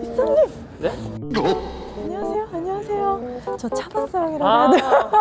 이사님! 네? 안녕하세요, 안녕하세요. 저 차박사랑이라고 해야 돼요.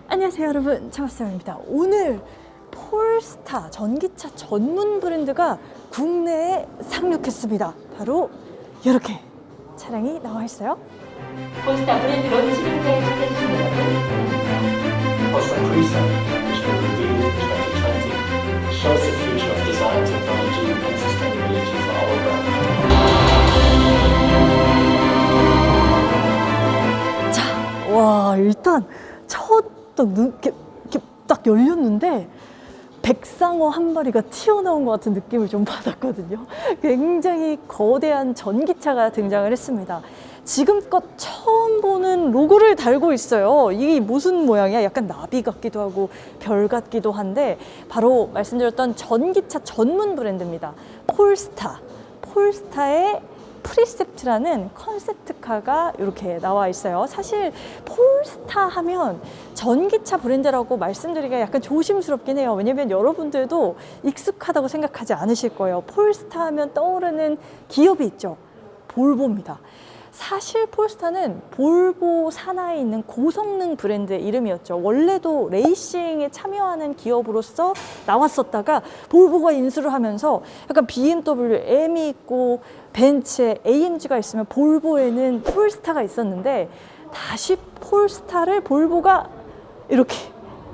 안녕하세요 여러분, 차박사랑입니다. 오늘 폴스타 전기차 전문 브랜드가 국내에 상륙했습니다. 바로 이렇게 차량이 나와 있어요. 폴스타 브랜드 론치 행사에 참가해주신 여러분 Polestar Crisa, which was revealed in 2020, shows the future of design, technology, and sustainability for our brand. 자, 와, 일단 이렇게 딱 열렸는데 백상어 한 마리가 튀어나온 것 같은 느낌을 좀 받았거든요. 굉장히 거대한 전기차가 등장을 했습니다. 지금껏 처음 보는 로고를 달고 있어요. 이게 무슨 모양이야? 약간 나비 같기도 하고 별 같기도 한데 바로 말씀드렸던 전기차 전문 브랜드입니다. 폴스타. 폴스타의 프리셉트라는 컨셉트카가 이렇게 나와 있어요. 사실 폴스타 하면 전기차 브랜드라고 말씀드리기가 약간 조심스럽긴 해요. 왜냐면 여러분들도 익숙하다고 생각하지 않으실 거예요. 폴스타 하면 떠오르는 기업이 있죠. 볼보입니다. 사실 폴스타는 볼보 산하에 있는 고성능 브랜드의 이름이었죠. 원래도 레이싱에 참여하는 기업으로서 나왔었다가 볼보가 인수를 하면서 약간 BMW, M이 있고 벤츠에 AMG가 있으면 볼보에는 폴스타가 있었는데 다시 폴스타를 볼보가 이렇게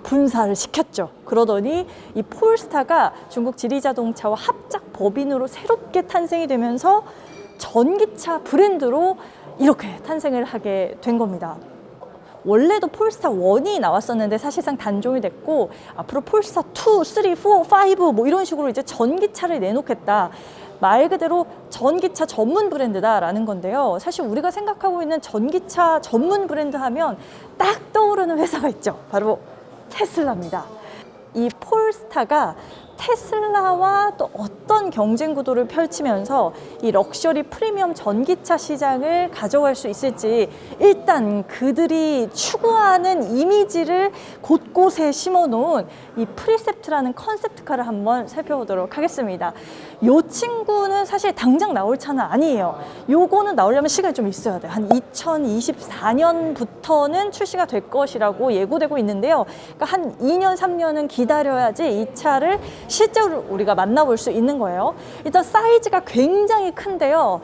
분사를 시켰죠. 그러더니 이 폴스타가 중국 지리자동차와 합작 법인으로 새롭게 탄생이 되면서 전기차 브랜드로 이렇게 탄생을 하게 된 겁니다. 원래도 폴스타 1이 나왔었는데 사실상 단종이 됐고 앞으로 폴스타 2, 3, 4, 5 뭐 이런 식으로 이제 전기차를 내놓겠다. 말 그대로 전기차 전문 브랜드다라는 건데요. 사실 우리가 생각하고 있는 전기차 전문 브랜드 하면 딱 떠오르는 회사가 있죠. 바로 테슬라입니다. 이 폴스타가 테슬라와 또 어떤 경쟁 구도를 펼치면서 이 럭셔리 프리미엄 전기차 시장을 가져갈 수 있을지 일단 그들이 추구하는 이미지를 곳곳에 심어놓은 이 프리셉트라는 컨셉트카를 한번 살펴보도록 하겠습니다. 이 친구는 사실 당장 나올 차는 아니에요. 요거는 나오려면 시간이 좀 있어야 돼요. 한 2024년부터는 출시가 될 것이라고 예고되고 있는데요. 그러니까 한 2년, 3년은 기다려야지 이 차를 실제로 우리가 만나볼 수 있는 거예요. 일단 사이즈가 굉장히 큰데요.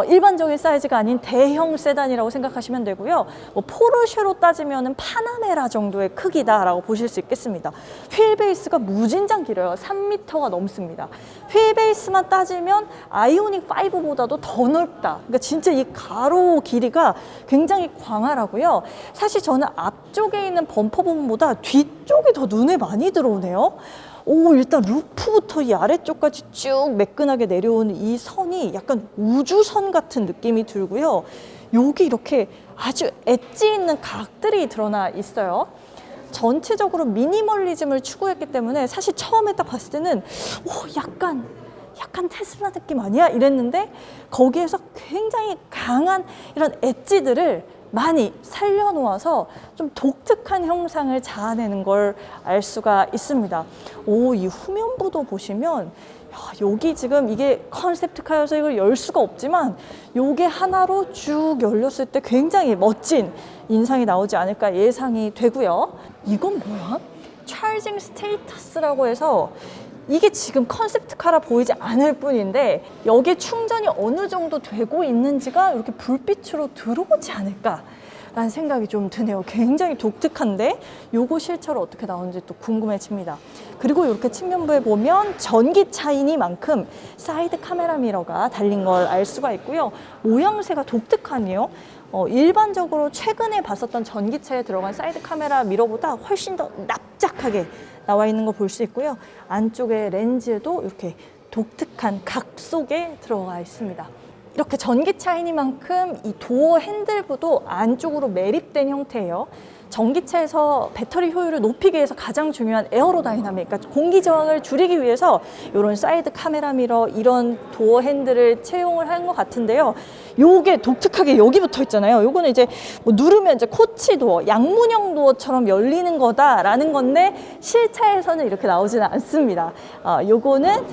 일반적인 사이즈가 아닌 대형 세단이라고 생각하시면 되고요. 뭐 포르쉐로 따지면 파나메라 정도의 크기다라고 보실 수 있겠습니다. 휠 베이스가 무진장 길어요. 3m가 넘습니다. 휠 베이스만 따지면 아이오닉 5보다도 더 넓다. 그러니까 진짜 이 가로 길이가 굉장히 광활하고요. 사실 저는 앞쪽에 있는 범퍼 부분보다 뒤쪽이 더 눈에 많이 들어오네요. 오, 일단 루프부터 이 아래쪽까지 쭉 매끈하게 내려오는 이 선이 약간 우주선 같은 느낌이 들고요. 여기 이렇게 아주 엣지 있는 각들이 드러나 있어요. 전체적으로 미니멀리즘을 추구했기 때문에 사실 처음에 딱 봤을 때는 약간 테슬라 느낌 아니야? 이랬는데 거기에서 굉장히 강한 이런 엣지들을 많이 살려놓아서 좀 독특한 형상을 자아내는 걸 알 수가 있습니다. 오, 이 후면부도 보시면 여기 지금 이게 컨셉트카여서 이걸 열 수가 없지만 요게 하나로 쭉 열렸을 때 굉장히 멋진 인상이 나오지 않을까 예상이 되고요. 이건 뭐야? 차징 스테이터스라고 해서 이게 지금 컨셉트카라 보이지 않을 뿐인데 여기에 충전이 어느 정도 되고 있는지가 이렇게 불빛으로 들어오지 않을까 라는 생각이 좀 드네요. 굉장히 독특한데 요거 실제로 어떻게 나오는지 또 궁금해집니다. 그리고 이렇게 측면부에 보면 전기차이니만큼 사이드 카메라 미러가 달린 걸 알 수가 있고요. 모양새가 독특하네요. 일반적으로 최근에 봤었던 전기차에 들어간 사이드 카메라 미러보다 훨씬 더 납작하게 나와 있는 거 볼 수 있고요. 안쪽에 렌즈도 이렇게 독특한 각 속에 들어가 있습니다. 이렇게 전기차이니만큼 이 도어 핸들부도 안쪽으로 매립된 형태예요. 전기차에서 배터리 효율을 높이기 위해서 가장 중요한 에어로다이나믹, 그러니까 공기 저항을 줄이기 위해서 이런 사이드 카메라 미러, 이런 도어 핸들을 채용을 한 것 같은데요. 요게 독특하게 여기 붙어 있잖아요. 요거는 이제 뭐 누르면 이제 코치 도어, 양문형 도어처럼 열리는 거다라는 건데 실차에서는 이렇게 나오지는 않습니다. 요거는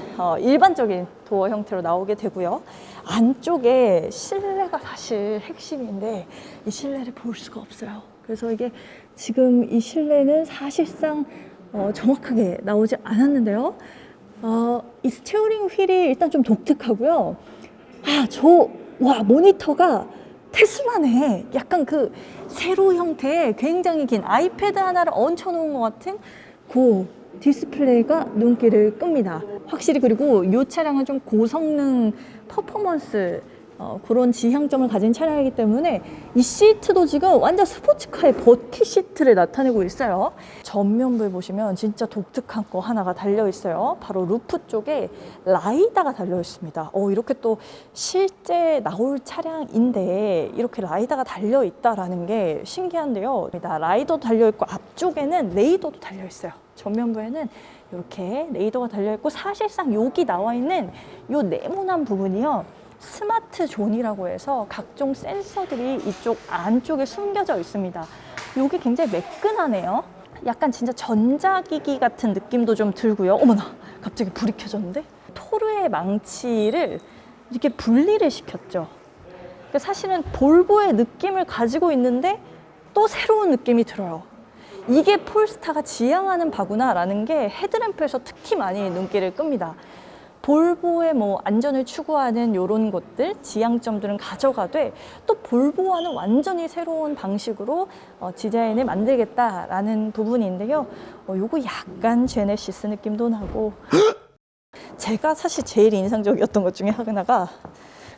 일반적인 도어 형태로 나오게 되고요. 안쪽에 실내가 사실 핵심인데 이 실내를 볼 수가 없어요. 그래서 이게 지금 이 실내는 사실상 정확하게 나오지 않았는데요. 이 스티어링 휠이 일단 좀 독특하고요. 모니터가 테슬라네. 약간 그 세로 형태의 굉장히 긴 아이패드 하나를 얹혀놓은 것 같은 그 디스플레이가 눈길을 끕니다. 확실히. 그리고 이 차량은 좀 고성능 퍼포먼스 그런 지향점을 가진 차량이기 때문에 이 시트도 지금 완전 스포츠카의 버킷 시트를 나타내고 있어요. 전면부에 보시면 진짜 독특한 거 하나가 달려 있어요. 바로 루프 쪽에 라이다가 달려 있습니다. 이렇게 또 실제 나올 차량인데 이렇게 라이다가 달려 있다라는 게 신기한데요. 라이더도 달려 있고 앞쪽에는 레이더도 달려 있어요. 전면부에는 이렇게 레이더가 달려 있고, 사실상 여기 나와 있는 이 네모난 부분이요, 스마트 존이라고 해서 각종 센서들이 이쪽 안쪽에 숨겨져 있습니다. 이게 굉장히 매끈하네요. 약간 진짜 전자기기 같은 느낌도 좀 들고요. 어머나, 갑자기 불이 켜졌는데? 토르의 망치를 이렇게 분리를 시켰죠. 그러니까 사실은 볼보의 느낌을 가지고 있는데 또 새로운 느낌이 들어요. 이게 폴스타가 지향하는 바구나라는 게 헤드램프에서 특히 많이 눈길을 끕니다. 볼보의 안전을 추구하는 이런 것들, 지향점들은 가져가되 또 볼보와는 완전히 새로운 방식으로 디자인을 만들겠다라는 부분인데요. 요거 약간 제네시스 느낌도 나고 제가 사실 제일 인상적이었던 것 중에 하나가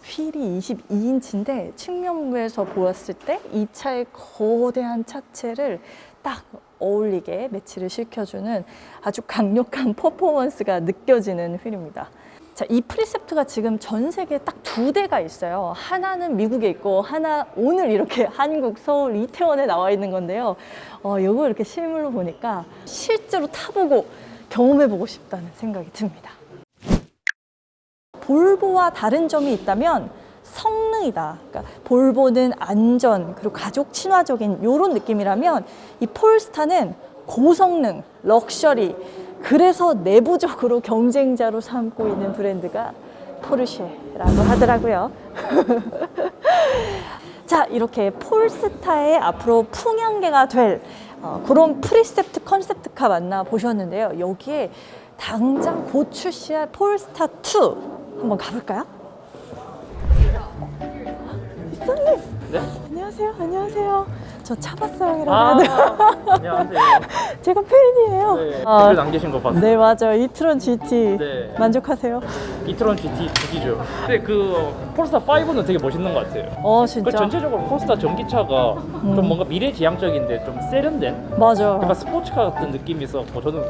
휠이 22인치인데 측면부에서 보았을 때 이 차의 거대한 차체를 딱 어울리게 매치를 시켜주는 아주 강력한 퍼포먼스가 느껴지는 휠입니다. 자, 이 프리셉트가 지금 전 세계에 딱 2대가 있어요. 하나는 미국에 있고 하나 오늘 이렇게 한국 서울 이태원에 나와 있는 건데요. 이거 이렇게 실물로 보니까 실제로 타보고 경험해보고 싶다는 생각이 듭니다. 볼보와 다른 점이 있다면 성능이다. 그러니까 볼보는 안전 그리고 가족 친화적인 이런 느낌이라면 이 폴스타는 고성능, 럭셔리, 그래서 내부적으로 경쟁자로 삼고 있는 브랜드가 포르쉐라고 하더라고요. 자, 이렇게 폴스타의 앞으로 풍향계가 될 그런 프리셉트 컨셉트카 만나보셨는데요. 여기에 당장 곧 출시할 폴스타 2 한번 가볼까요? 이사님! 네? 안녕하세요. 안녕하세요. 저 차박사랑이라고 하는데 안녕하세요. 제가 팬이에요. 네, 댓글 남기신 거 봤어요. 네, 맞아요. 이트론 GT 네. 만족하세요? 이트론 GT 죽이죠. 근데 그 폴스타 5는 되게 멋있는 것 같아요. 진짜. 그 전체적으로 폴스타 전기차가 좀 뭔가 미래지향적인데 좀 세련된 맞아. 약간 스포츠카 같은 느낌이 있어서 저는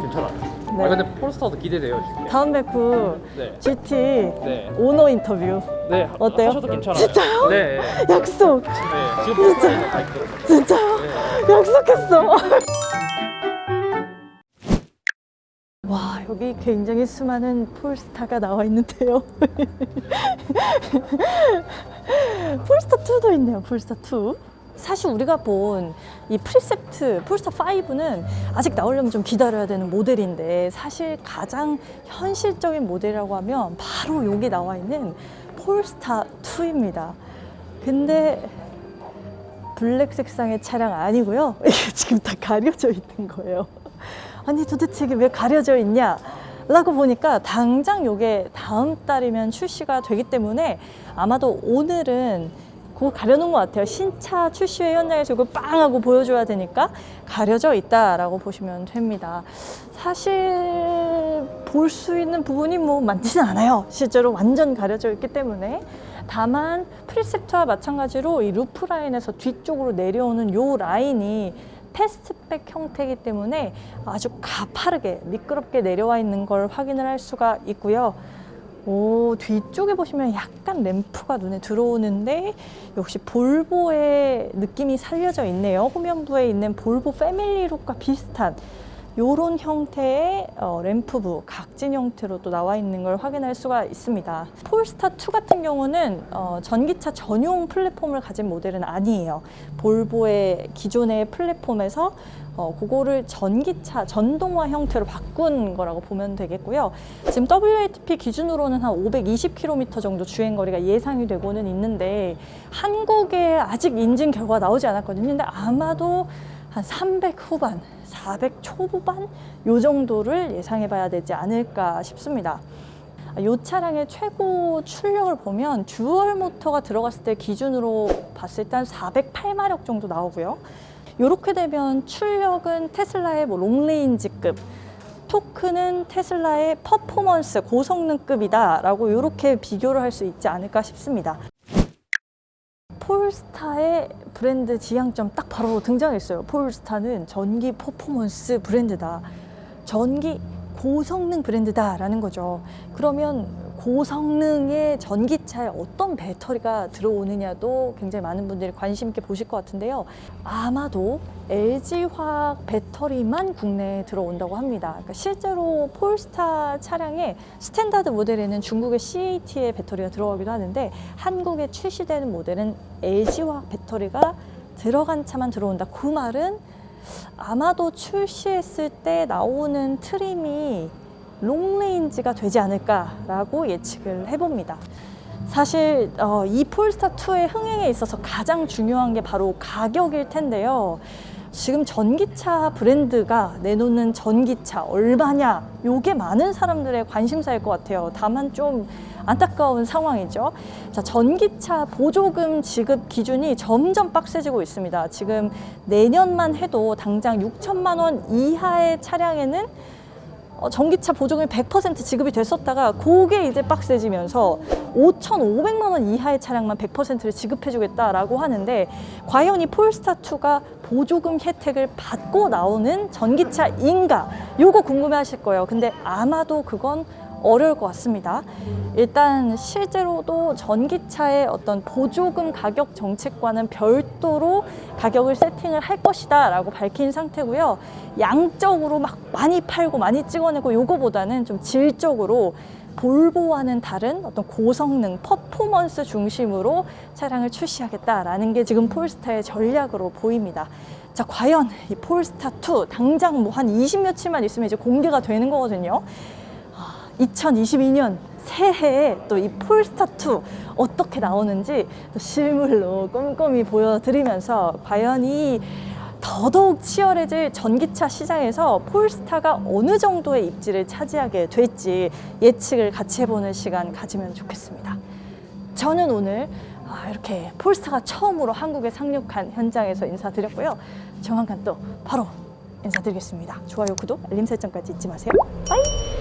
괜찮아요. 네. 근데 폴스타도 기대돼요. 지금. 다음에 그 네. GT 네. 오너 인터뷰 네. 어때요? 하셔도 괜찮아요. 진짜요? 네. 약속! 네. 지금 폴스타에서 다 있거든요. 진짜요? 네. 약속했어. 와, 여기 굉장히 수많은 폴스타가 나와 있는데요. 폴스타 2도 있네요. 폴스타 2. 사실 우리가 본 이 프리셉트 폴스타 5는 아직 나오려면 좀 기다려야 되는 모델인데, 사실 가장 현실적인 모델이라고 하면 바로 여기 나와 있는 폴스타 2입니다. 근데 블랙 색상의 차량 아니고요. 이게 지금 다 가려져 있는 거예요. 아니, 도대체 이게 왜 가려져 있냐? 라고 보니까 당장 이게 다음 달이면 출시가 되기 때문에 아마도 오늘은 그거 가려놓은 것 같아요. 신차 출시회 현장에서 이걸 빵 하고 보여줘야 되니까 가려져 있다라고 보시면 됩니다. 사실 볼 수 있는 부분이 많지는 않아요. 실제로 완전 가려져 있기 때문에. 다만 프리셉트와 마찬가지로 이 루프 라인에서 뒤쪽으로 내려오는 요 라인이 패스트백 형태이기 때문에 아주 가파르게 미끄럽게 내려와 있는 걸 확인을 할 수가 있고요. 오, 뒤쪽에 보시면 약간 램프가 눈에 들어오는데 역시 볼보의 느낌이 살려져 있네요. 후면부에 있는 볼보 패밀리룩과 비슷한 이런 형태의 램프부, 각진 형태로 또 나와 있는 걸 확인할 수가 있습니다. 폴스타2 같은 경우는 전기차 전용 플랫폼을 가진 모델은 아니에요. 볼보의 기존의 플랫폼에서 그거를 전기차 전동화 형태로 바꾼 거라고 보면 되겠고요. 지금 WLTP 기준으로는 한 520km 정도 주행거리가 예상이 되고는 있는데 한국에 아직 인증 결과가 나오지 않았거든요. 근데 아마도 한 300 후반, 400 초반 요 정도를 예상해 봐야 되지 않을까 싶습니다. 이 차량의 최고 출력을 보면 듀얼 모터가 들어갔을 때 기준으로 봤을 때 한 408마력 정도 나오고요. 이렇게 되면 출력은 테슬라의 뭐 롱레인지급, 토크는 테슬라의 퍼포먼스 고성능급이다 라고 이렇게 비교를 할 수 있지 않을까 싶습니다. 폴스타의 브랜드 지향점 딱 바로 등장했어요. 폴스타는 전기 퍼포먼스 브랜드다. 전기 고성능 브랜드다 라는 거죠. 그러면 고성능의 전기차에 어떤 배터리가 들어오느냐도 굉장히 많은 분들이 관심 있게 보실 것 같은데요. 아마도 LG화학 배터리만 국내에 들어온다고 합니다. 그러니까 실제로 폴스타 차량의 스탠다드 모델에는 중국의 CAT의 배터리가 들어가기도 하는데 한국에 출시되는 모델은 LG화학 배터리가 들어간 차만 들어온다. 그 말은 아마도 출시했을 때 나오는 트림이 롱레인지가 되지 않을까라고 예측을 해봅니다. 사실 이 폴스타2의 흥행에 있어서 가장 중요한 게 바로 가격일 텐데요. 지금 전기차 브랜드가 내놓는 전기차 얼마냐, 요게 많은 사람들의 관심사일 것 같아요. 다만 좀 안타까운 상황이죠. 자, 전기차 보조금 지급 기준이 점점 빡세지고 있습니다. 지금 내년만 해도 당장 6천만 원 이하의 차량에는 전기차 보조금이 100% 지급이 됐었다가 그게 이제 빡세지면서 5,500만 원 이하의 차량만 100%를 지급해주겠다라고 하는데 과연 이 폴스타2가 보조금 혜택을 받고 나오는 전기차인가? 요거 궁금해하실 거예요. 근데 아마도 그건 어려울 것 같습니다. 일단 실제로도 전기차의 어떤 보조금 가격 정책과는 별도로 가격을 세팅을 할 것이다 라고 밝힌 상태고요. 양적으로 막 많이 팔고 많이 찍어내고 요거보다는 좀 질적으로 볼보와는 다른 어떤 고성능 퍼포먼스 중심으로 차량을 출시하겠다라는 게 지금 폴스타의 전략으로 보입니다. 자, 과연 이 폴스타2 당장 뭐 한 20며칠만 있으면 이제 공개가 되는 거거든요. 2022년 새해에 또 이 폴스타2 어떻게 나오는지 또 실물로 꼼꼼히 보여드리면서 과연 이 더더욱 치열해질 전기차 시장에서 폴스타가 어느 정도의 입지를 차지하게 될지 예측을 같이 해보는 시간 가지면 좋겠습니다. 저는 오늘 이렇게 폴스타가 처음으로 한국에 상륙한 현장에서 인사드렸고요. 조만간 또 바로 인사드리겠습니다. 좋아요, 구독, 알림 설정까지 잊지 마세요. 빠이!